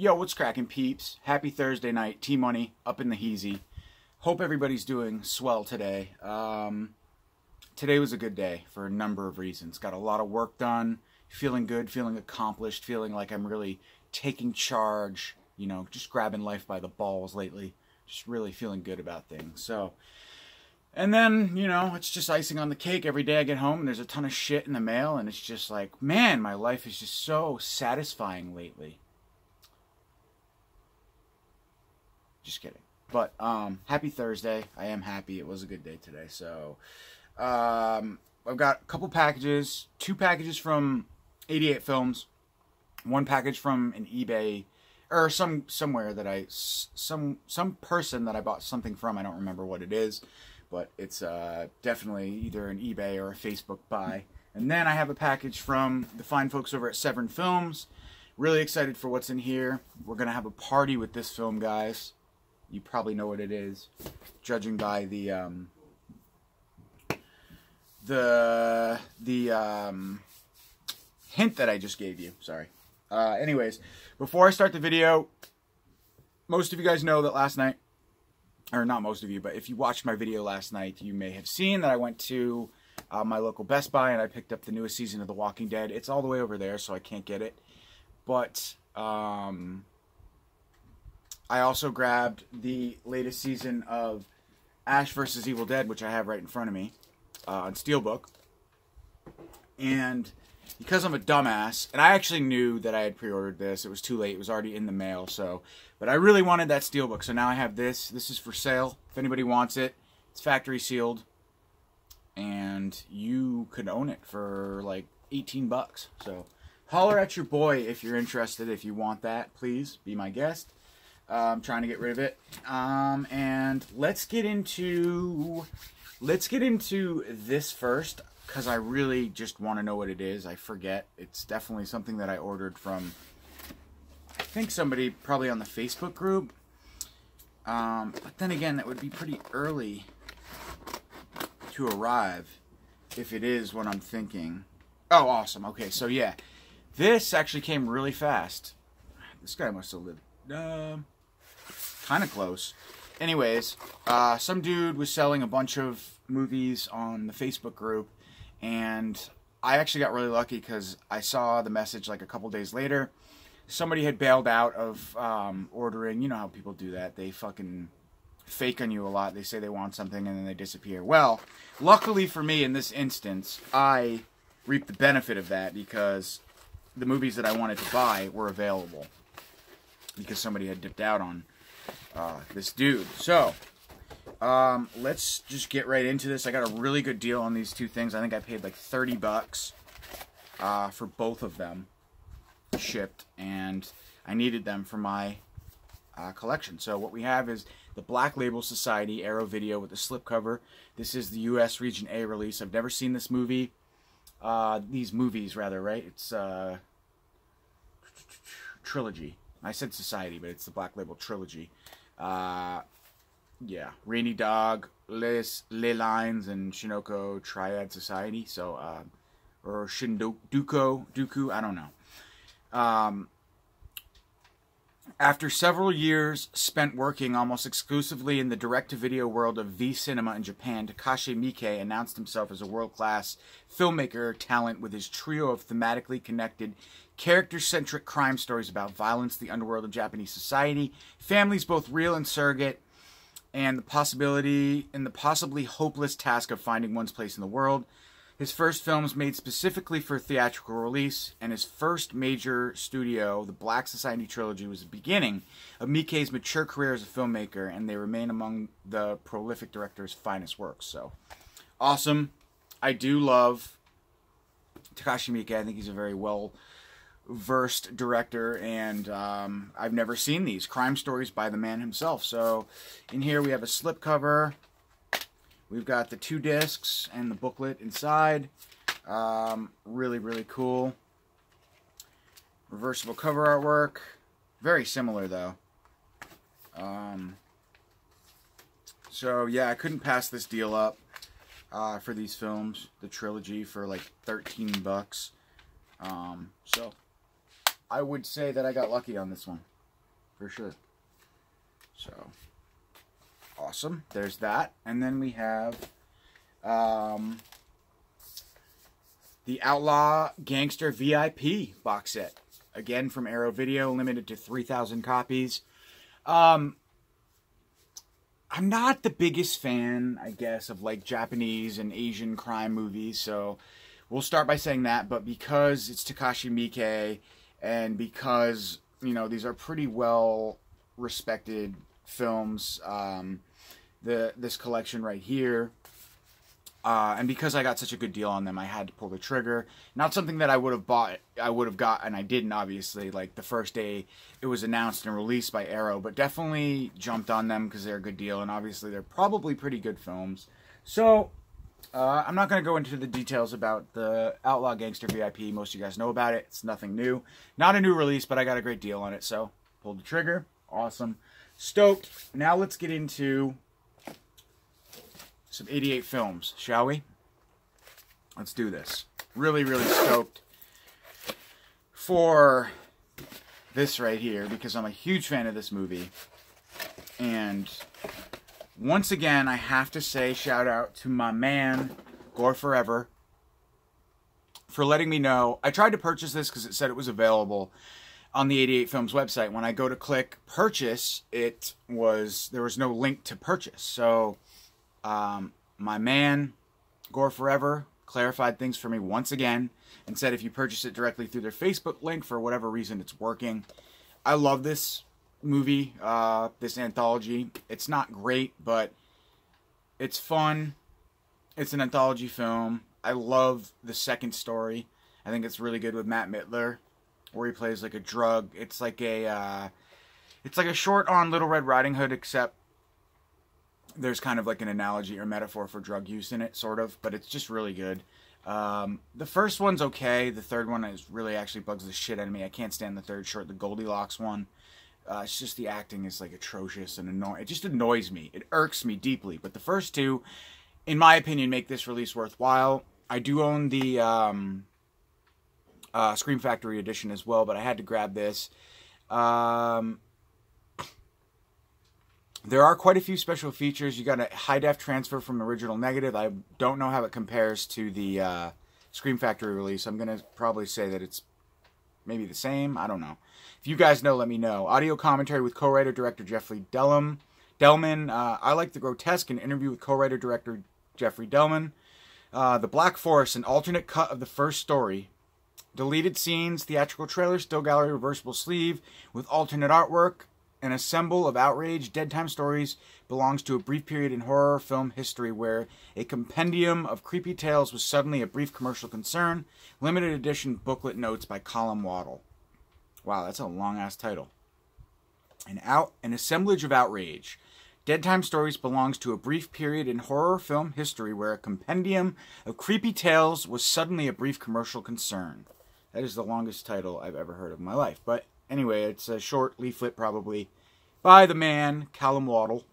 Yo, what's cracking, peeps? Happy Thursday night. T-Money up in the heezy. Hope everybody's doing swell today. Today was a good day for a number of reasons. Got a lot of work done, feeling good, feeling accomplished, feeling like I'm really taking charge, you know, just grabbing life by the balls lately. Just really feeling good about things. So, and then, you know, it's just icing on the cake. Every day I get home and there's a ton of shit in the mail, and it's just like, man, my life is just so satisfying lately. Just kidding. But happy Thursday. I am happy. It was a good day today. So I've got a couple packages, 2 packages from 88 Films, 1 package from an eBay or somewhere that some person that I bought something from. I don't remember what it is, but it's definitely either an eBay or a Facebook buy. And then I have a package from the fine folks over at Severin Films. Really excited for what's in here. We're gonna have a party with this film, guys. You probably know what it is, judging by the hint that I just gave you. Sorry. Anyways, before I start the video, most of you guys know that last night, or not most of you, but if you watched my video last night, you may have seen that I went to my local Best Buy and I picked up the newest season of The Walking Dead. It's all the way over there, so I can't get it. But I also grabbed the latest season of Ash vs. Evil Dead, which I have right in front of me, on Steelbook. And because I'm a dumbass, and I actually knew that I had pre-ordered this, it was too late, it was already in the mail, so, but I really wanted that Steelbook, so now I have this. This is for sale, if anybody wants it. It's factory sealed, and you could own it for like 18 bucks, so holler at your boy if you're interested, if you want that, please, be my guest. I'm trying to get rid of it. And let's get into this first, because I really just want to know what it is. I forget. It's definitely something that I ordered from, I think, somebody probably on the Facebook group. But then again, that would be pretty early to arrive if it is what I'm thinking. Oh, awesome. Okay, so yeah. This actually came really fast. This guy must have lived kind of close. Anyways, some dude was selling a bunch of movies on the Facebook group, and I actually got really lucky because I saw the message like a couple days later. Somebody had bailed out of ordering. You know how people do that. They fucking fake on you a lot. They say they want something and then they disappear. Well, luckily for me in this instance, I reaped the benefit of that because the movies that I wanted to buy were available because somebody had dipped out on this dude. So, let's just get right into this. I got a really good deal on these 2 things. I think I paid like 30 bucks for both of them shipped, and I needed them for my collection. So what we have is the Black Label Society Arrow Video with the slipcover. This is the US Region A release. I've never seen this movie. These movies, rather, right? It's trilogy. I said Society, but it's the Black Label Trilogy. Yeah, Rainy Dog, Les Lines, and Shinoko Triad Society. So, or Duku, I don't know. After several years spent working almost exclusively in the direct-to-video world of V-Cinema in Japan, Takashi Miike announced himself as a world-class filmmaker talent with his trio of thematically connected, character-centric crime stories about violence, the underworld of Japanese society, families both real and surrogate, and the possibly hopeless task of finding one's place in the world. His first films made specifically for theatrical release, and his first major studio, the Black Society Trilogy, was the beginning of Miike's mature career as a filmmaker, and they remain among the prolific director's finest works. So, awesome. I do love Takashi Miike. I think he's a very well-versed director, and I've never seen these crime stories by the man himself. So, in here we have a slipcover. We've got the 2 discs and the booklet inside. Really, really cool. Reversible cover artwork. Very similar, though. So, yeah, I couldn't pass this deal up for these films. The trilogy for like 13 bucks. So, I would say that I got lucky on this one. for sure. So, awesome. There's that. And then we have the Outlaw Gangster VIP box set. Again, from Arrow Video, limited to 3,000 copies. I'm not the biggest fan, I guess, of like Japanese and Asian crime movies, so we'll start by saying that. But because it's Takashi Miike, and because, you know, these are pretty well respected films, this collection right here, and because I got such a good deal on them, I had to pull the trigger. Not something that I would have bought, I would have got, and I didn't, obviously, like the first day it was announced and released by Arrow, but definitely jumped on them because they're a good deal, and obviously they're probably pretty good films. So, I'm not going to go into the details about the Outlaw Gangster VIP. Most of you guys know about it. It's nothing new. Not a new release, but I got a great deal on it, so pulled the trigger. Awesome. Stoked. Now let's get into some 88 films, shall we? Let's do this. Really, really stoked for this right here because I'm a huge fan of this movie. And once again, I have to say shout out to my man, Gore Forever, for letting me know. I tried to purchase this because it said it was available on the 88 Films website. When I go to click purchase, there was no link to purchase. So, my man, Gore Forever, clarified things for me once again and said if you purchase it directly through their Facebook link, for whatever reason, it's working. I love this movie, this anthology. It's not great, but it's fun. It's an anthology film. I love the second story. I think it's really good with Matt Mittler, where he plays like a drug. It's like a short on Little Red Riding Hood, except there's kind of like an analogy or metaphor for drug use in it, sort of, but it's just really good. The first one's okay. The third one really actually bugs the shit out of me. I can't stand the third short, the Goldilocks one. It's just the acting is like atrocious and annoying. It just annoys me. It irks me deeply. But the first two, in my opinion, make this release worthwhile. I do own the Scream Factory edition as well, but I had to grab this. There are quite a few special features. You got a high-def transfer from original negative. I don't know how it compares to the Scream Factory release. I'm going to probably say that it's maybe the same. I don't know. If you guys know, let me know. Audio commentary with co-writer-director Jeffrey Delman. I Like the Grotesque, an interview with co-writer-director Jeffrey Delman. The Black Forest, an alternate cut of the first story. Deleted scenes, theatrical trailer, still gallery reversible sleeve with alternate artwork. An assemble of outrage. Dead Time Stories belongs to a brief period in horror film history where a compendium of creepy tales was suddenly a brief commercial concern. Limited edition booklet notes by Colin Waddle. Wow, that's a long-ass title. An assemblage of outrage. Dead Time Stories belongs to a brief period in horror film history where a compendium of creepy tales was suddenly a brief commercial concern. That is the longest title I've ever heard of in my life, but anyway, it's a short leaflet probably by the man, Callum Waddle.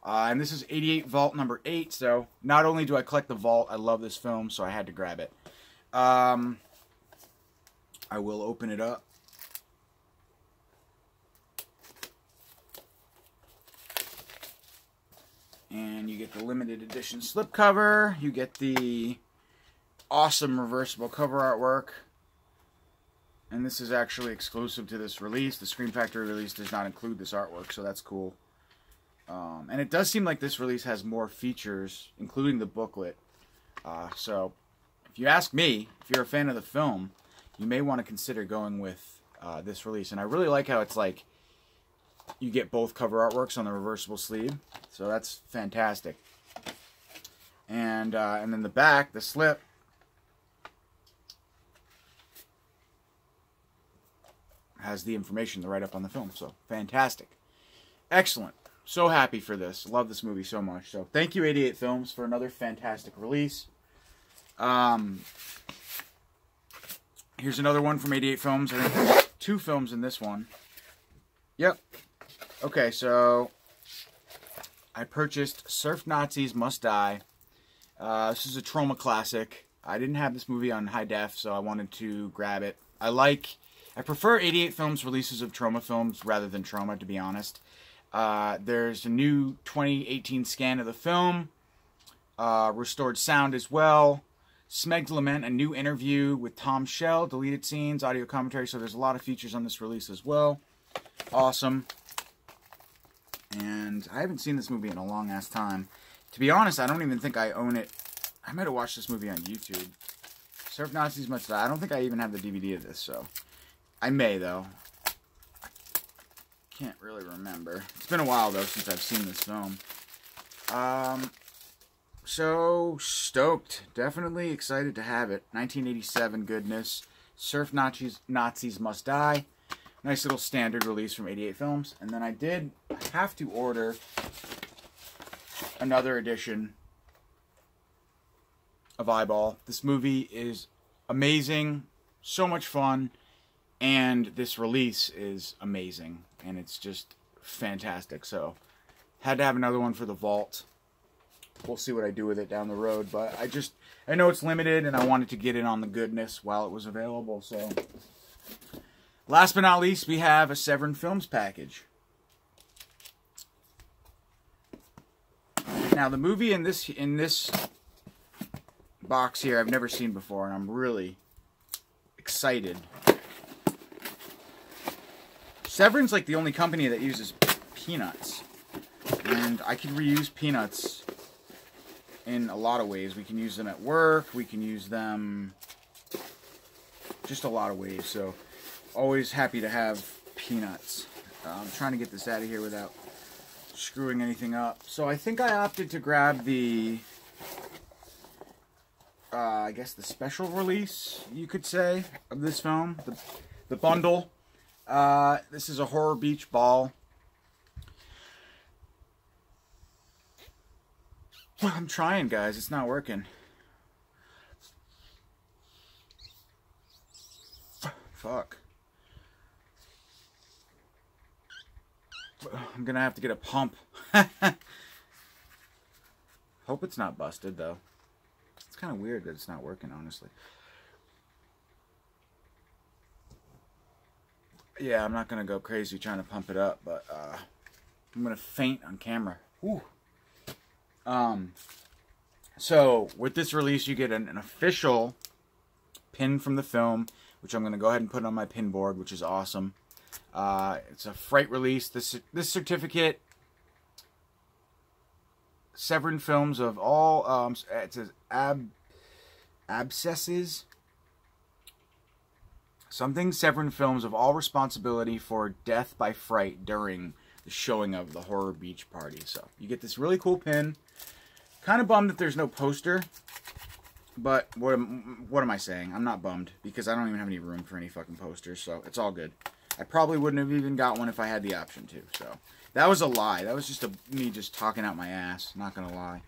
And this is 88 Vault number 8, so not only do I collect the Vault, I love this film, so I had to grab it. I will open it up. And you get the limited edition slipcover. You get the awesome reversible cover artwork. And this is actually exclusive to this release. The Scream Factory release does not include this artwork, so that's cool. And it does seem like this release has more features, including the booklet. So, if you ask me, if you're a fan of the film, you may want to consider going with this release. And I really like how it's like, you get both cover artworks on the reversible sleeve. So that's fantastic. And then the back, the slip, has the information, the write-up on the film. So, fantastic. Excellent. So happy for this. Love this movie so much. So, thank you, 88 Films, for another fantastic release. Here's another one from 88 Films. I think there's 2 films in this one. Yep. Okay, so I purchased Surf Nazis Must Die. This is a Troma classic. I didn't have this movie on high def, so I wanted to grab it. I like I prefer 88 Films releases of Troma films rather than Troma, to be honest. There's a new 2018 scan of the film, restored sound as well. Smeg's Lament, a new interview with Tom Shell, deleted scenes, audio commentary, so there's a lot of features on this release as well. Awesome. And I haven't seen this movie in a long-ass time. To be honest, I don't even think I own it. I might have watched this movie on YouTube. Surf Nazis Must Die. I don't think I even have the DVD of this, so... I may, though. Can't really remember. It's been a while, though, since I've seen this film. So, stoked. Definitely excited to have it. 1987 goodness. Surf Nazis Must Die. Nice little standard release from 88 Films. And then I did have to order another edition of Eyeball. This movie is amazing. So much fun. And this release is amazing. And it's just fantastic. So, had to have another one for the vault. We'll see what I do with it down the road. But I know it's limited, and I wanted to get in on the goodness while it was available. So, last but not least, we have a Severin Films package. Now, the movie in this box here, I've never seen before, and I'm really excited. Severin's like the only company that uses peanuts. And I can reuse peanuts in a lot of ways. We can use them at work. We can use them just a lot of ways. So, always happy to have peanuts. I'm trying to get this out of here without screwing anything up. So, I think I opted to grab the, I guess the special release, you could say, of this film. The bundle. This is a Horror Beach Ball. I'm trying, guys. It's not working. Fuck. I'm gonna have to get a pump. Hope it's not busted, though. It's kind of weird that it's not working, honestly. Yeah, I'm not gonna go crazy trying to pump it up, but I'm gonna faint on camera. Whew. So, with this release, you get an official pin from the film, which I'm going to go ahead and put on my pin board, which is awesome. It's a Fright release. This certificate, Severin Films of all, it says abscesses. Something Severin Films of all responsibility for death by fright during the showing of the Horror Beach Party. So, you get this really cool pin. Kind of bummed that there's no poster, but what am I saying? I'm not bummed, because I don't even have any room for any fucking posters, so it's all good. I probably wouldn't have even got one if I had the option to, so. That was a lie. That was just me just talking out my ass, not gonna lie.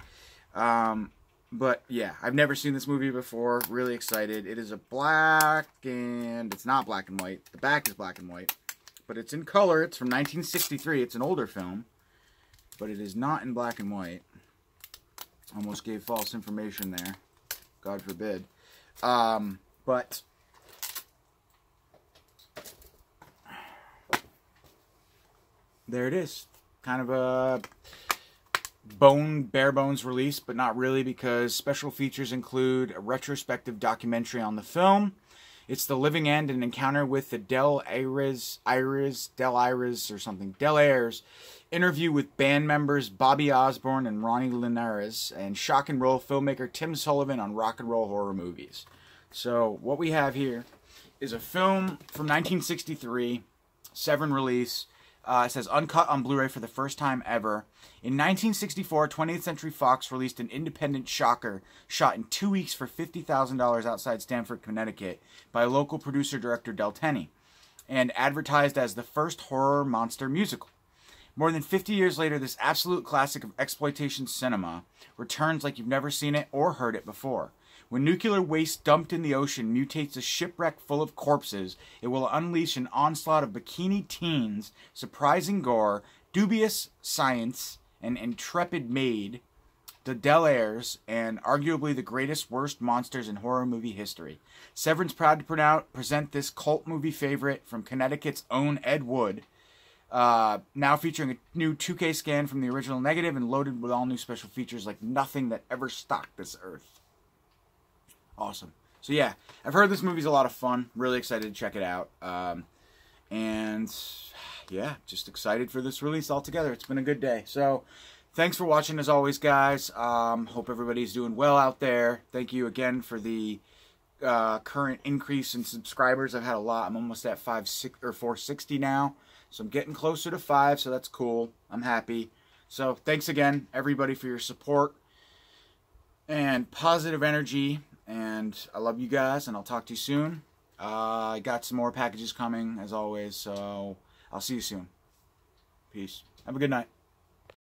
But, yeah, I've never seen this movie before, really excited. It is a black and, it's not black and white. The back is black and white, but it's in color. It's from 1963. It's an older film, but it is not in black and white. Almost gave false information there. God forbid. But there it is. Kind of a bare bones release, but not really, because special features include a retrospective documentary on the film. It's the living end, an encounter with the Del Ayres interview with band members Bobby Osborne and Ronnie Linares, and shock and roll filmmaker Tim Sullivan on rock and roll horror movies. So what we have here is a film from 1963, Severin release. It says uncut on Blu-ray for the first time ever. In 1964, 20th Century Fox released an independent shocker shot in 2 weeks for $50,000 outside Stamford, Connecticut by local producer-director Del Tenney, and advertised as the first horror monster musical. More than 50 years later, this absolute classic of exploitation cinema returns like you've never seen it or heard it before. When nuclear waste dumped in the ocean mutates a shipwreck full of corpses, it will unleash an onslaught of bikini teens, surprising gore, dubious science, and intrepid maid the Dellairs, and arguably the greatest, worst monsters in horror movie history. Severin's proud to present this cult movie favorite from Connecticut's own Ed Wood, now featuring a new 2K scan from the original negative and loaded with all new special features like nothing that ever stalked this earth. Awesome. So yeah, I've heard this movie's a lot of fun. Really excited to check it out. And yeah, just excited for this release altogether. It's been a good day. So thanks for watching as always, guys. Hope everybody's doing well out there. Thank you again for the current increase in subscribers. I've had a lot. I'm almost at 460 now. So I'm getting closer to 5, so that's cool. I'm happy. So thanks again, everybody, for your support and positive energy. And I love you guys, and I'll talk to you soon. I got some more packages coming, as always, so I'll see you soon. Peace. Have a good night.